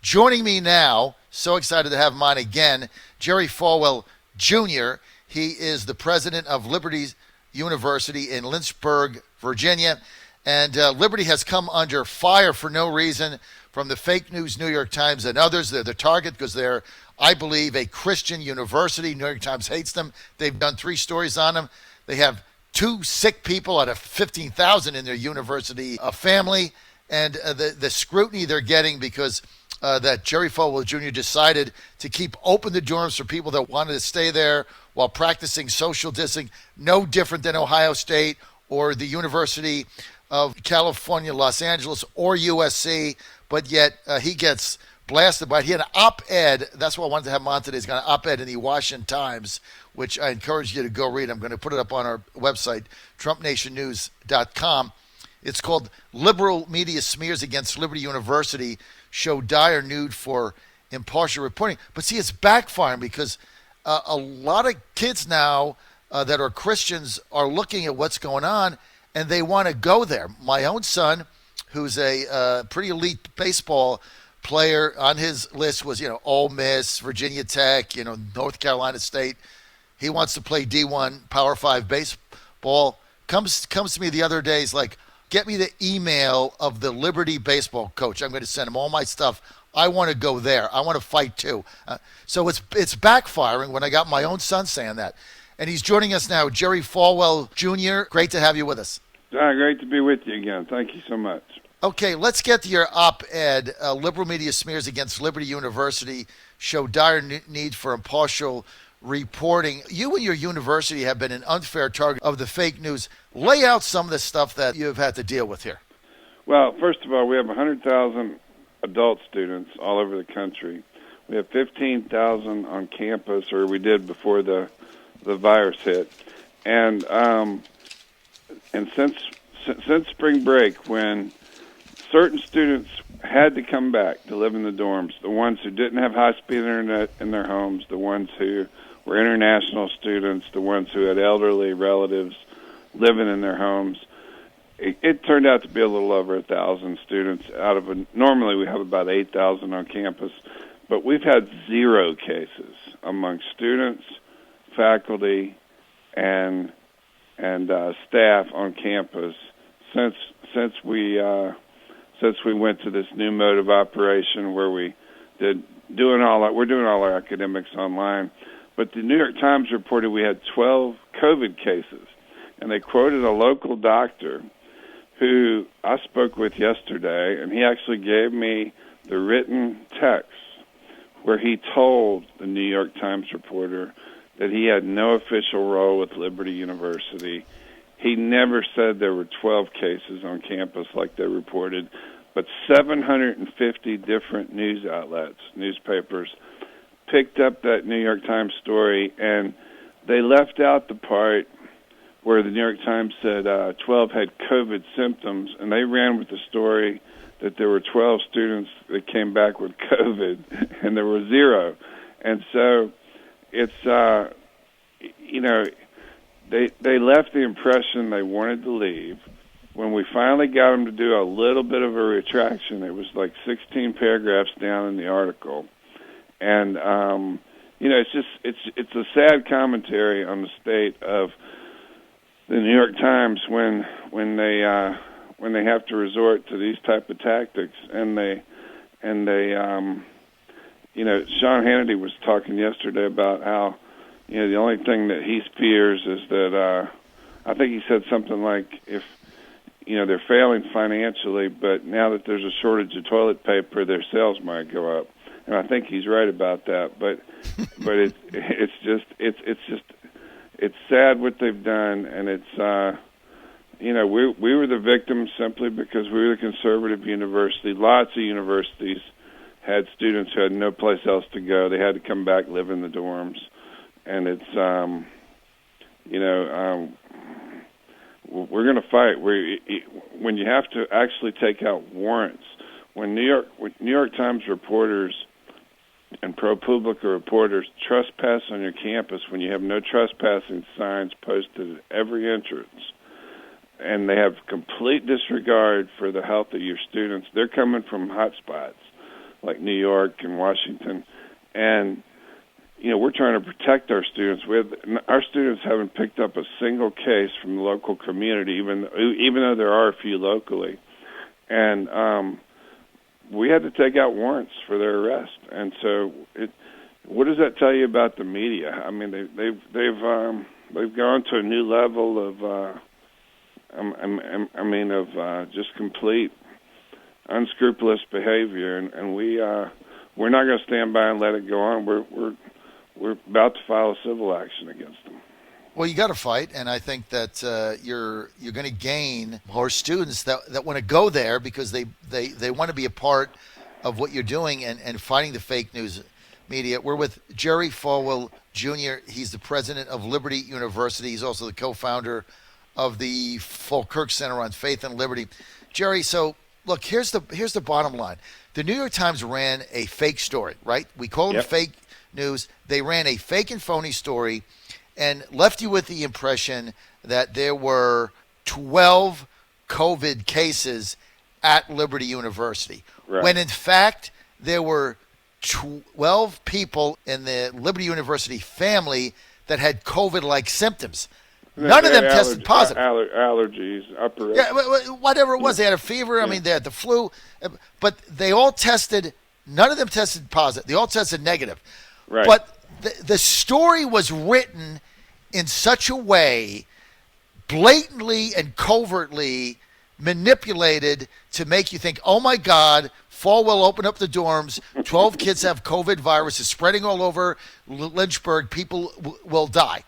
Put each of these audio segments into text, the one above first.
Joining me now, so excited to have him on again, Jerry Falwell Jr. He is the president of Liberty University in Lynchburg, Virginia. And Liberty has come under fire for no reason from the fake news New York Times and others. They're the target because they're, I believe, a Christian university. New York Times hates them. They've done 3 stories on them. They have 2 sick people out of 15,000 in their university family. And the scrutiny they're getting because that Jerry Falwell Jr. decided to keep open the dorms for people that wanted to stay there while practicing social distancing, no different than Ohio State or the University of California, Los Angeles, or USC, but yet he gets blasted by it. He had an op-ed. That's why I wanted to have him on today. He's got an op-ed in the Washington Times, which I encourage you to go read. I'm going to put it up on our website, TrumpNationNews.com. It's called Liberal Media Smears Against Liberty University Show Dire Need for Impartial Reporting. But see, it's backfiring because a lot of kids now that are Christians are looking at what's going on, and they want to go there. My own son, who's a pretty elite baseball player, on his list was, Ole Miss, Virginia Tech, North Carolina State. He wants to play D1 Power 5 baseball. Comes to me the other day. He's like, get me the email of the Liberty baseball coach. I'm going to send him all my stuff. I want to go there. I want to fight too. So it's backfiring when I got my own son saying that. And he's joining us now, Jerry Falwell Jr. Great to have you with us. Great to be with you again. Thank you so much. Okay, let's get to your op-ed. Liberal media smears against Liberty University show dire need for impartial reporting. You and your university have been an unfair target of the fake news. Lay out some of the stuff that you've had to deal with here. Well, first of all, we have 100,000 adult students all over the country. We have 15,000 on campus, or we did before the virus hit. And since spring break, when certain students had to come back to live in the dorms, the ones who didn't have high-speed internet in their homes, the ones who were international students, the ones who had elderly relatives living in their homes, it turned out to be a little over 1,000 students out of normally we have about 8,000 on campus, but we've had 0 cases among students, faculty, and staff on campus since we went to this new mode of operation where we're doing all our academics online. But the New York Times reported we had 12 COVID cases, and they quoted a local doctor who I spoke with yesterday, and he actually gave me the written text where he told the New York Times reporter that he had no official role with Liberty University. He never said there were 12 cases on campus like they reported, but 750 different news outlets, newspapers, picked up that New York Times story, and they left out the part where the New York Times said 12 had COVID symptoms, and they ran with the story that there were 12 students that came back with COVID, and there were 0. And so it's, they left the impression they wanted to leave. When we finally got them to do a little bit of a retraction, it was like 16 paragraphs down in the article. And, it's a sad commentary on the state of the New York Times when they have to resort to these type of tactics, and they Sean Hannity was talking yesterday about how the only thing that he fears is that I think he said something like if they're failing financially, but now that there's a shortage of toilet paper, their sales might go up, and I think he's right about that. But it's sad what they've done, and it's we were the victims simply because we were the conservative university. Lots of universities had students who had no place else to go. They had to come back, live in the dorms, and it's we're going to fight. When you have to actually take out warrants, when New York Times reporters and ProPublica reporters trespass on your campus, when you have no trespassing signs posted at every entrance, and they have complete disregard for the health of your students, they're coming from hot spots. like New York and Washington, and we're trying to protect our students. Our students haven't picked up a single case from the local community, even though there are a few locally, and we had to take out warrants for their arrest. And so, what does that tell you about the media? I mean, they've gone to a new level of just complete unscrupulous behavior, and we're not going to stand by and let it go on. We're about to file a civil action against them. Well, you got to fight, and I think that you're going to gain more students that want to go there because they want to be a part of what you're doing and fighting the fake news media. We're with Jerry Falwell Jr. He's the president of Liberty University. He's also the co-founder of the Falkirk Center on Faith and Liberty. Jerry, so look, here's the bottom line. The New York Times ran a fake story, right? We call them fake news. They ran a fake and phony story and left you with the impression that there were 12 COVID cases at Liberty University, when in fact there were 12 people in the Liberty University family that had COVID-like symptoms. None of them tested positive. Allergies, upper. Yeah, whatever it was. They had a fever. I mean, they had the flu. But they all tested. None of them tested positive. They all tested negative. Right. But the story was written in such a way, blatantly and covertly manipulated to make you think, oh, my God, Falwell opened up the dorms. 12 kids have COVID virus. It's spreading all over Lynchburg. People will die.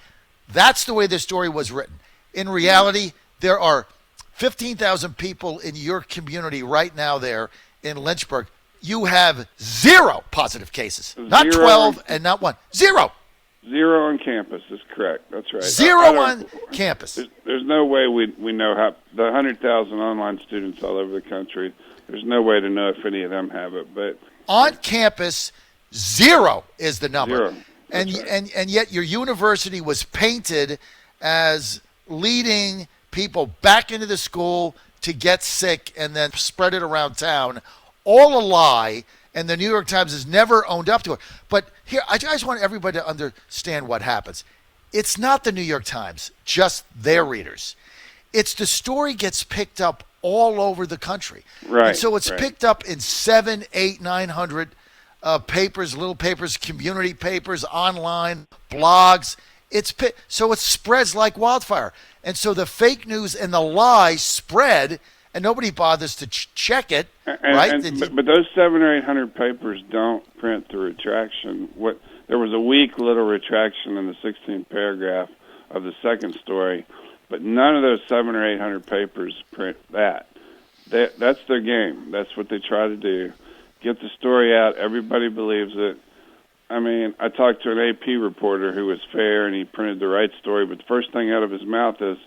That's the way the story was written. In reality, there are 15,000 people in your community right now there in Lynchburg. You have 0 positive cases. Not 12 and not 1. 0. 0 on campus is correct. That's right. 0 on campus. There's no way we know how the 100,000 online students all over the country. There's no way to know if any of them have it. But on campus, 0 is the number. 0. And yet your university was painted as leading people back into the school to get sick and then spread it around town. All a lie, and the New York Times has never owned up to it. But here, I just want everybody to understand what happens. It's not the New York Times, just their readers. It's the story gets picked up all over the country. Right. And so it's picked up in 700, 800, 900 papers, little papers, community papers, online, blogs. So it spreads like wildfire. And so the fake news and the lie spread, and nobody bothers to check it, right? But those 700 or 800 papers don't print the retraction. There was a weak little retraction in the 16th paragraph of the second story, but none of those 700 or 800 papers print that. That's their game. That's what they try to do. Get the story out. Everybody believes it. I mean, I talked to an AP reporter who was fair, and he printed the right story, but the first thing out of his mouth is,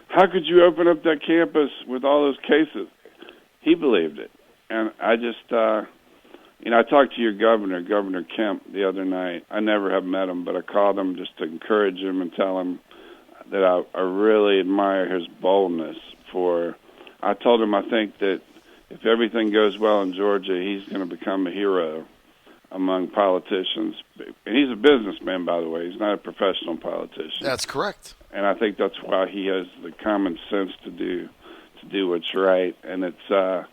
how could you open up that campus with all those cases? He believed it. And I just, I talked to your governor, Governor Kemp, the other night. I never have met him, but I called him just to encourage him and tell him that I really admire his boldness I told him I think that if everything goes well in Georgia, he's going to become a hero among politicians. And he's a businessman, by the way. He's not a professional politician. That's correct. And I think that's why he has the common sense to do what's right. And it's the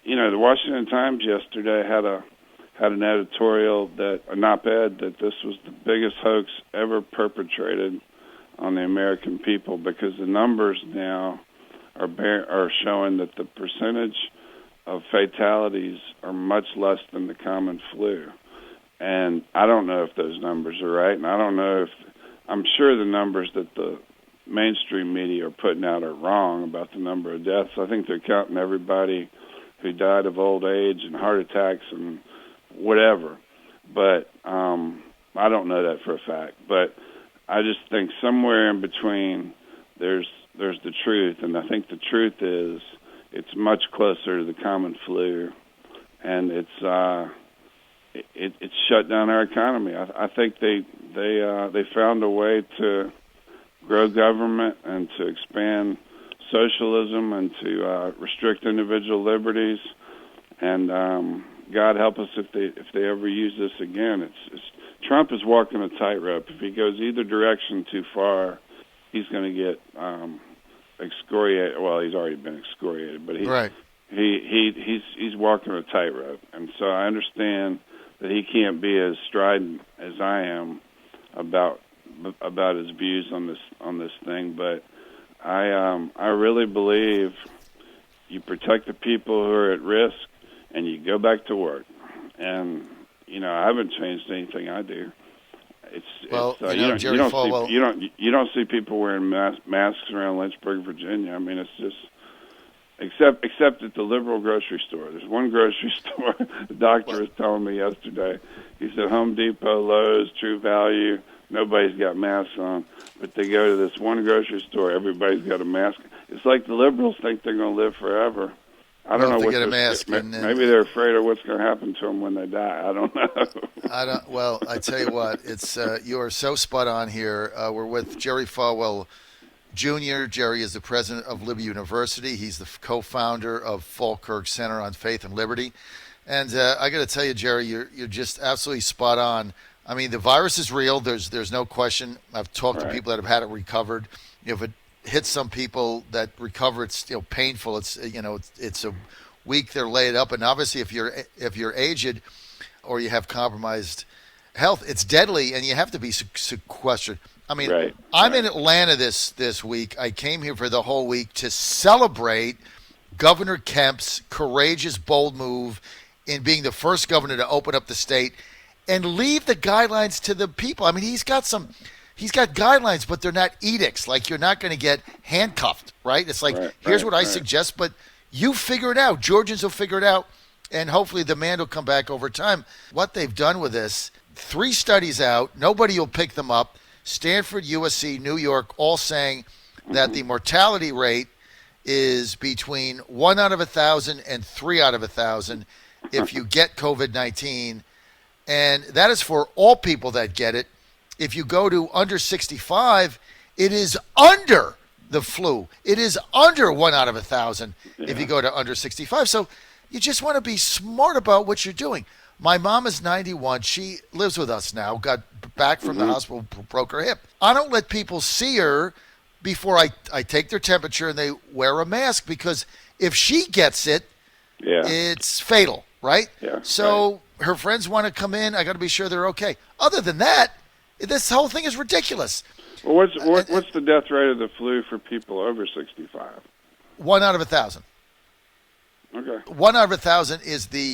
Washington Times yesterday had an editorial an op-ed that this was the biggest hoax ever perpetrated on the American people, because the numbers now are showing that the percentage of fatalities are much less than the common flu. And I don't know if those numbers are right, and I don't know if I'm sure the numbers that the mainstream media are putting out are wrong about the number of deaths. I think they're counting everybody who died of old age and heart attacks and whatever. But I don't know that for a fact. But I just think somewhere in between there's the truth, and I think the truth is it's much closer to the common flu, and it's shut down our economy. I think they found a way to grow government and to expand socialism and to restrict individual liberties, and God help us if they ever use this again. Trump is walking a tightrope. If he goes either direction too far, he's going to get excoriated. Well, he's already been excoriated, but he's walking a tightrope, and so I understand that he can't be as strident as I am about his views on this thing. But I really believe you protect the people who are at risk, and you go back to work. And I haven't changed anything I do. You don't see people wearing masks around Lynchburg, Virginia. I mean, it's just except at the liberal grocery store. There's one grocery store. The doctor was telling me yesterday. He said Home Depot, Lowe's, True Value, nobody's got masks on, but they go to this one grocery store. Everybody's got a mask. It's like the liberals think they're going to live forever. I don't know what get a mask. Maybe they're afraid of what's going to happen to them when they die. I don't know. Well, I tell you what, it's you are so spot on here. We're with Jerry Falwell Jr. Jerry is the president of Liberty University. He's the co-founder of Falkirk Center on Faith and Liberty. And I got to tell you, Jerry, you're just absolutely spot on. I mean, the virus is real. There's no question. I've talked to people that have had it recovered. If it hits some people that recover, it's painful. It's it's a week they're laid up, and obviously if you're aged or you have compromised health, it's deadly, and you have to be sequestered. I mean, I'm in Atlanta this week. I came here for the whole week to celebrate Governor Kemp's courageous, bold move in being the first governor to open up the state and leave the guidelines to the people. I mean, he's got guidelines, but they're not edicts. Like, you're not going to get handcuffed, right? It's like, here's what I suggest, but you figure it out. Georgians will figure it out, and hopefully the demand will come back over time. What they've done with this, 3 studies out, nobody will pick them up. Stanford, USC, New York, all saying that the mortality rate is between 1 out of 1,000 and 3 out of 1,000 if you get COVID-19. And that is for all people that get it. If you go to under 65, it is under the flu. It is under 1 out of 1,000 if you go to under 65. So you just want to be smart about what you're doing. My mom is 91. She lives with us now, got back from the hospital, broke her hip. I don't let people see her before I take their temperature and they wear a mask, because if she gets it, it's fatal, right? Yeah, so her friends want to come in. I got to be sure they're okay. Other than that, this whole thing is ridiculous. Well, what's the death rate of the flu for people over 65? 1 out of 1,000. Okay. 1 out of 1,000 is the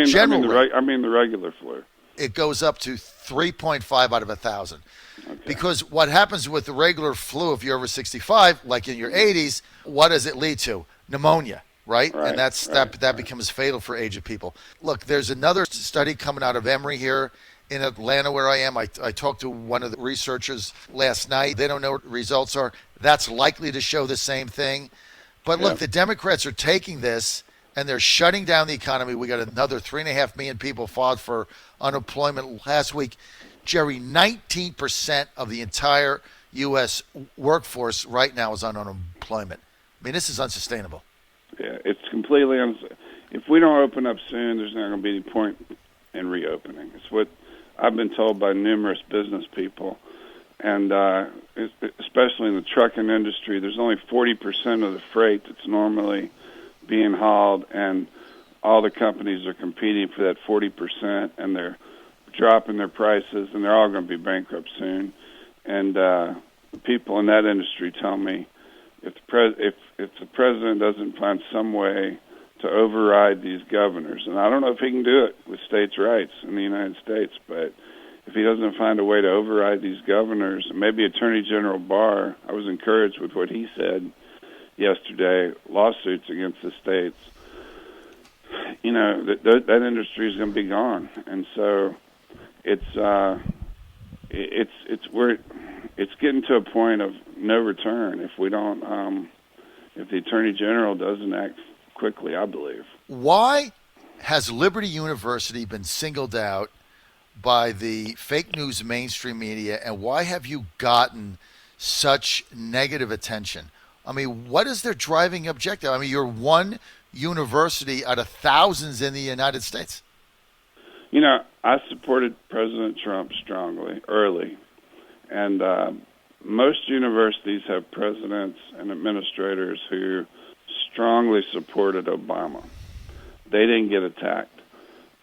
general rate. I mean the regular flu. It goes up to 3.5 out of 1,000. Okay. Because what happens with the regular flu, if you're over 65, like in your 80s, what does it lead to? Pneumonia, right? And that becomes fatal for aged people. Look, there's another study coming out of Emory here in Atlanta where I am. I talked to one of the researchers last night. They don't know what the results are. That's likely to show the same thing. But look, the Democrats are taking this and they're shutting down the economy. We got another 3.5 million people filed for unemployment last week. Jerry, 19% of the entire U.S. workforce right now is on unemployment. I mean, this is unsustainable. Yeah, it's completely unsustainable. If we don't open up soon, there's not going to be any point in reopening. It's what I've been told by numerous business people, and especially in the trucking industry. There's only 40% of the freight that's normally being hauled, and all the companies are competing for that 40%, and they're dropping their prices, and they're all going to be bankrupt soon. And the people in that industry tell me if the president doesn't find some way to override these governors, and I don't know if he can do it with states' rights in the United States, but if he doesn't find a way to override these governors, maybe Attorney General Barr, I was encouraged with what he said yesterday, lawsuits against the states, that industry is going to be gone. And so it's getting to a point of no return if we don't if the Attorney General doesn't act quickly, I believe. Why has Liberty University been singled out by the fake news mainstream media, and why have you gotten such negative attention? I mean, what is their driving objective? I mean, you're one university out of thousands in the United States. I supported President Trump strongly early, and most universities have presidents and administrators who strongly supported Obama. They didn't get attacked.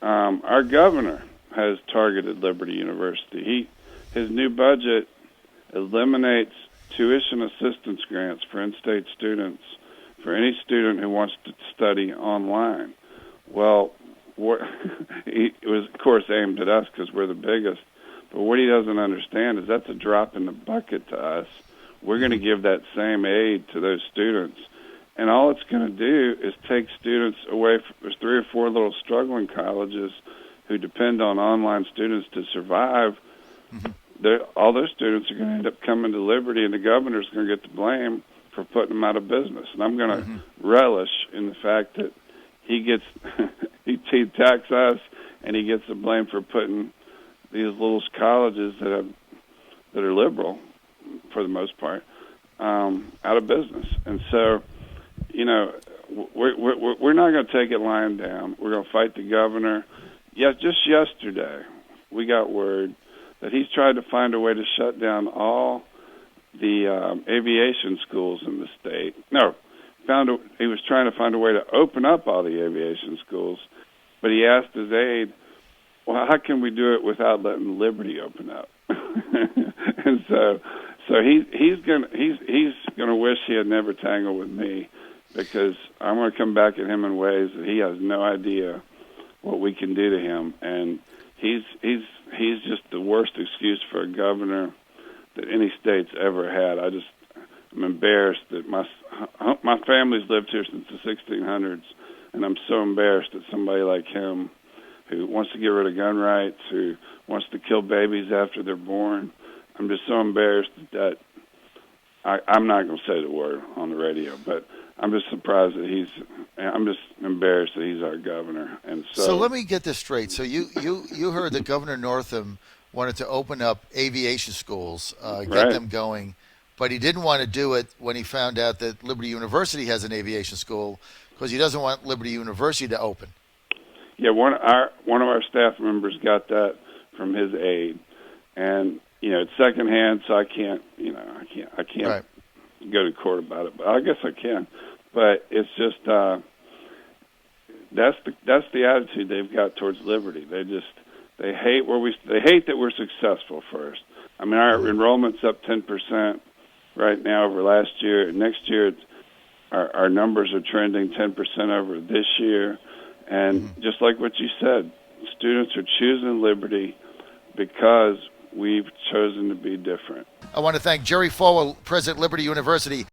Our governor has targeted Liberty University. His new budget eliminates tuition assistance grants for in-state students for any student who wants to study online. Well, it was, of course, aimed at us because we're the biggest. But what he doesn't understand is that's a drop in the bucket to us. We're going to give that same aid to those students. And all it's going to do is take students away from, there's 3 or 4 little struggling colleges who depend on online students to survive. All those students are going to end up coming to Liberty, and the governor's going to get the blame for putting them out of business. And I'm going to relish in the fact that he gets he taxes us, and he gets the blame for putting these little colleges that are liberal, for the most part, out of business. And so, we're not going to take it lying down. We're going to fight the governor. Yeah, just yesterday, we got word that he's tried to find a way to shut down all the aviation schools in the state. No, he was trying to find a way to open up all the aviation schools, but he asked his aide, well, how can we do it without letting Liberty open up? And so he's gonna wish he had never tangled with me, because I'm gonna come back at him in ways that he has no idea what we can do to him. And he's just the worst excuse for a governor that any state's ever had. I'm embarrassed that my family's lived here since the 1600s, and I'm so embarrassed that somebody like him, who wants to get rid of gun rights, who wants to kill babies after they're born, I'm just so embarrassed that I'm not going to say the word on the radio, but I'm just surprised that I'm just embarrassed that he's our governor. And so let me get this straight. So you heard that Governor Northam wanted to open up aviation schools, get them going, but he didn't want to do it when he found out that Liberty University has an aviation school, because he doesn't want Liberty University to open. Yeah, one of our staff members got that from his aide, and it's secondhand, so I can't right. go to court about it. But I guess I can. But it's just that's the attitude they've got towards Liberty. They hate that we're successful first. I mean, our enrollment's up 10% right now over last year. Next year, our numbers are trending 10% over this year. And just like what you said, students are choosing Liberty because we've chosen to be different. I want to thank Jerry Falwell, President, Liberty University.